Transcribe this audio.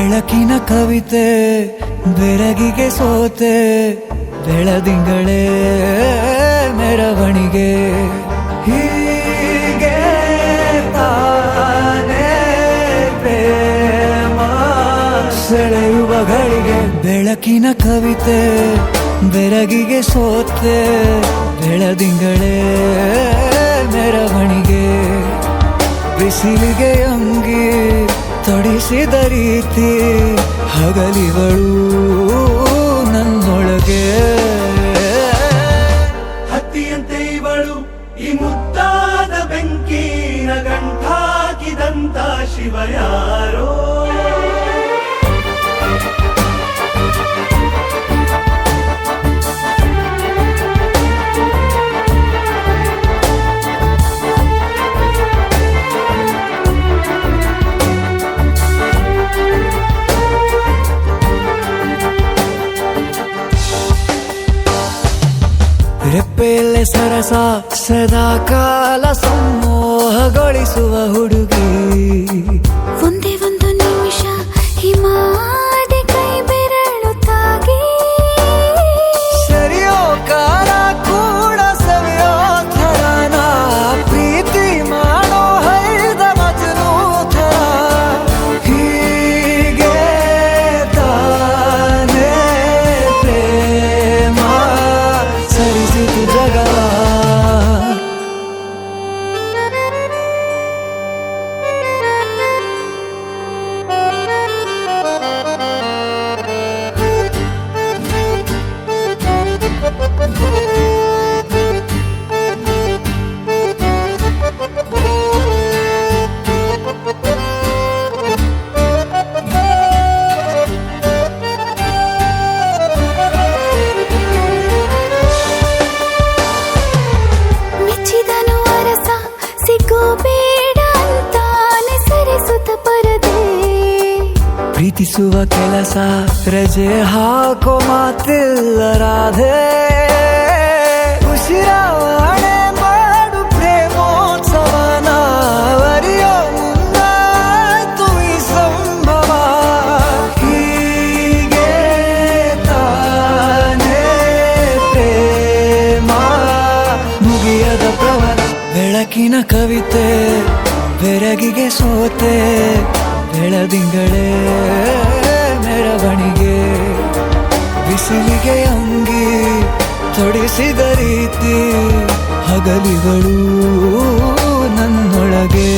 ಬೆಳಕಿನ ಕವಿತೆ ಬೆರಗಿಗೆ ಸೋತೆ ಬೆಳದಿಂಗಳೇ ಮೆರವಣಿಗೆ ಹೀಗೆ ತಾನೇ ಪ್ರೇಮ ಸೆಳೆಯುವ ಗಳಿಗೆ ಬೆಳಕಿನ ಕವಿತೆ ಬೆರಗಿಗೆ ಸೋತೆ ಬೆಳದಿಂಗಳೇ ಮೆರವಣಿಗೆ ಬಿಸಿಲಿಗೆ ಅಂಗಿ ತೊಡಿಸಿದ ರೀತಿ ಹಗಲಿಗಳು ನನ್ನೊಳಗೆ ಹತ್ತಿಯಂತೆ ಇವಳು ಈ ಮುದ್ದಾದ ಬೆಂಕಿನ ಗಂಟಾಕಿದಂತ ಶಿವ ಯಾರೋ ರೆಪ್ಪೆಯಲ್ಲೇ ಸರಸ ಸದಾ ಕಾಲ ಸಂಮೋಹಗೊಳಿಸುವ ಹುಡುಗಿ ಒಂದೇ ಒಂದು ನಿಮಿಷ ಹಿಮಾದಿ ಕೈ ಬೆರಳು ತಾಗಿ ಸರಿಯೋ ಕಾಲ ಕೂಡ ಸವಿಯೋ ಥರನ ಪ್ರೀತಿ ಮಾಡೋ ಹೈದ ಮಜನು ಥರ ಹೀಗೆ ತಾನೇ ಪ್ರೇಮ ಸರಿಸಿತು ಜಗವ ಮೆಚ್ಚಿದನು ಅರಸ ಸಿಗೋ ಬೇಡ ಅಂತಾನೆ ಸರಿಸುತ್ತ ಪರದೆ ಪ್ರೀತಿಸುವ ಕೆಲಸ ರಜೆ ಹಾಕೋ ಮಾತಿಲ್ಲ ರಾಧೆ ಉಸಿರಾವಣೆ ಮಾಡು ಪ್ರೇಮೋತ್ಸವನ ವರಿಯೋ ಮುಂದಾಯ್ತು ಈ ಸಂಭವ ಹೀಗೆ ತಾನೇ ಪ್ರೇಮ ಮುಗಿಯದ ಪ್ರವರ ಬೆಳಕಿನ ಕವಿತೆ ಬೆರಗಿಗೆ ಸೋತೆ ಬೆಳದಿಂಗಳೇ ಮೆರವಣಿಗೆ ಬಿಸಿಲಿಗೆ ಅಂಗಿ ತೊಡಿಸಿದ ರೀತಿ ಹಗಲಿಗಳು ನನ್ನೊಳಗೆ